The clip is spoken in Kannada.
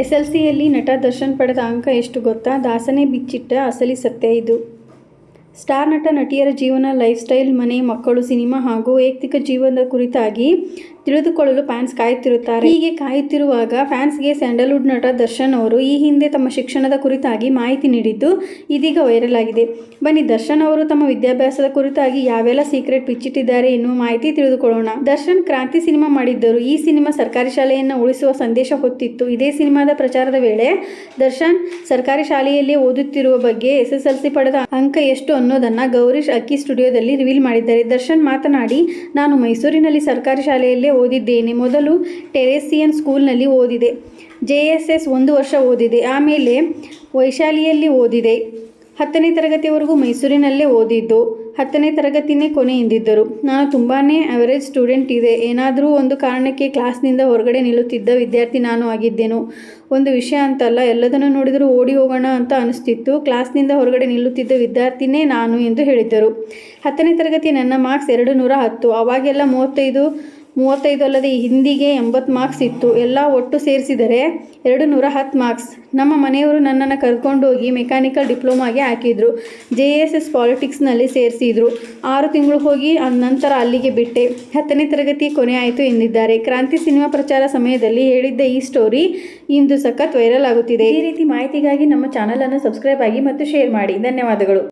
SLCಯಲ್ಲಿ ನಟ ದರ್ಶನ್ ಪಡೆದ ಅಂಕ ಎಷ್ಟು ಗೊತ್ತಾ? ದಾಸನೇ ಬಿಚ್ಚಿಟ್ಟ ಅಸಲಿ ಸತ್ಯ ಇದು. ಸ್ಟಾರ್ ನಟ ನಟಿಯರ ಜೀವನ, ಲೈಫ್ ಸ್ಟೈಲ್, ಮನೆ, ಮಕ್ಕಳು, ಸಿನಿಮಾ ಹಾಗೂ ವೈಯಕ್ತಿಕ ಜೀವನದ ಕುರಿತಾಗಿ ತಿಳಿದುಕೊಳ್ಳಲು ಫ್ಯಾನ್ಸ್ ಕಾಯುತ್ತಿರುತ್ತಾರೆ. ಹೀಗೆ ಕಾಯುತ್ತಿರುವಾಗ ಫ್ಯಾನ್ಸ್ಗೆ ಸ್ಯಾಂಡಲ್ವುಡ್ ನಟ ದರ್ಶನ್ ಅವರು ಈ ಹಿಂದೆ ತಮ್ಮ ಶಿಕ್ಷಣದ ಕುರಿತಾಗಿ ಮಾಹಿತಿ ನೀಡಿದ್ದು ಇದೀಗ ವೈರಲ್ ಆಗಿದೆ. ಬನ್ನಿ ದರ್ಶನ್ ಅವರು ತಮ್ಮ ವಿದ್ಯಾಭ್ಯಾಸದ ಕುರಿತಾಗಿ ಯಾವೆಲ್ಲ ಸೀಕ್ರೆಟ್ ಬಿಚ್ಚಿಟ್ಟಿದ್ದಾರೆ ಎನ್ನುವ ಮಾಹಿತಿ ತಿಳಿದುಕೊಳ್ಳೋಣ. ದರ್ಶನ್ ಕ್ರಾಂತಿ ಸಿನಿಮಾ ಮಾಡಿದ್ದರು. ಈ ಸಿನಿಮಾ ಸರ್ಕಾರಿ ಶಾಲೆಯನ್ನು ಉಳಿಸುವ ಸಂದೇಶ ಹೊತ್ತಿತ್ತು. ಇದೇ ಸಿನಿಮಾದ ಪ್ರಚಾರದ ವೇಳೆ ದರ್ಶನ್ ಸರ್ಕಾರಿ ಶಾಲೆಯಲ್ಲಿ ಓದುತ್ತಿರುವ ಬಗ್ಗೆ SSLC ಪಡೆದ ಅಂಕ ಎಷ್ಟು ಅನ್ನೋದನ್ನ ಗೌರೀಶ್ ಅಕ್ಕಿ ಸ್ಟುಡಿಯೋದಲ್ಲಿ ರಿವೀಲ್ ಮಾಡಿದ್ದಾರೆ. ದರ್ಶನ್ ಮಾತನಾಡಿ, ನಾನು ಮೈಸೂರಿನಲ್ಲಿ ಸರ್ಕಾರಿ ಶಾಲೆಯಲ್ಲೇ ಓದಿದ್ದೇನೆ. ಮೊದಲು ಟೆರೇಸಿಯನ್ ಸ್ಕೂಲ್ನಲ್ಲಿ ಓದಿದೆ. JSS 1 ವರ್ಷ ಓದಿದೆ. ಆಮೇಲೆ ವೈಶಾಲಿಯಲ್ಲಿ ಓದಿದೆ. 10ನೇ ತರಗತಿವರೆಗೂ ಮೈಸೂರಿನಲ್ಲೇ ಓದಿದ್ದು. 10ನೇ ತರಗತಿನೇ ಕೊನೆ ಎಂದಿದ್ದರು. ನಾನು ತುಂಬಾ ಅವರೇಜ್ ಸ್ಟೂಡೆಂಟ್ ಇದೆ. ಏನಾದರೂ ಒಂದು ಕಾರಣಕ್ಕೆ ಕ್ಲಾಸ್ನಿಂದ ಹೊರಗಡೆ ನಿಲ್ಲುತ್ತಿದ್ದ ವಿದ್ಯಾರ್ಥಿ ನಾನು ಆಗಿದ್ದೇನು. ಒಂದು ವಿಷಯ ಅಂತಲ್ಲ, ಎಲ್ಲದನ್ನು ನೋಡಿದರೂ ಓಡಿ ಹೋಗೋಣ ಅಂತ ಅನಿಸ್ತಿತ್ತು. ಕ್ಲಾಸ್ನಿಂದ ಹೊರಗಡೆ ನಿಲ್ಲುತ್ತಿದ್ದ ವಿದ್ಯಾರ್ಥಿನೇ ನಾನು ಎಂದು ಹೇಳಿದ್ದರು. 10ನೇ ತರಗತಿ ನನ್ನ ಮಾರ್ಕ್ಸ್ 210. ಅವಾಗೆಲ್ಲ 35 ಅಲ್ಲದೆ ಹಿಂದಿಗೆ 80 ಮಾರ್ಕ್ಸ್ ಇತ್ತು. ಎಲ್ಲ ಒಟ್ಟು ಸೇರಿಸಿದರೆ 210 ಮಾರ್ಕ್ಸ್. ನಮ್ಮ ಮನೆಯವರು ನನ್ನನ್ನು ಕರ್ಕೊಂಡೋಗಿ ಮೆಕ್ಯಾನಿಕಲ್ ಡಿಪ್ಲೊಮಾಗೆ ಹಾಕಿದ್ರು. JSS ಪಾಲಿಟಿಕ್ಸ್ನಲ್ಲಿ ಸೇರಿಸಿದ್ರು. 6 ತಿಂಗಳು ಹೋಗಿ ನಂತರ ಅಲ್ಲಿಗೆ ಬಿಟ್ಟೆ. 10ನೇ ತರಗತಿ ಕೊನೆ ಆಯಿತು ಎಂದಿದ್ದಾರೆ. ಕ್ರಾಂತಿ ಸಿನಿಮಾ ಪ್ರಚಾರ ಸಮಯದಲ್ಲಿ ಹೇಳಿದ್ದ ಈ ಸ್ಟೋರಿ ಇಂದು ಸಖತ್ ವೈರಲ್ ಆಗುತ್ತಿದೆ. ಈ ರೀತಿ ಮಾಹಿತಿಗಾಗಿ ನಮ್ಮ ಚಾನಲನ್ನು ಸಬ್ಸ್ಕ್ರೈಬ್ ಆಗಿ ಮತ್ತು ಶೇರ್ ಮಾಡಿ. ಧನ್ಯವಾದಗಳು.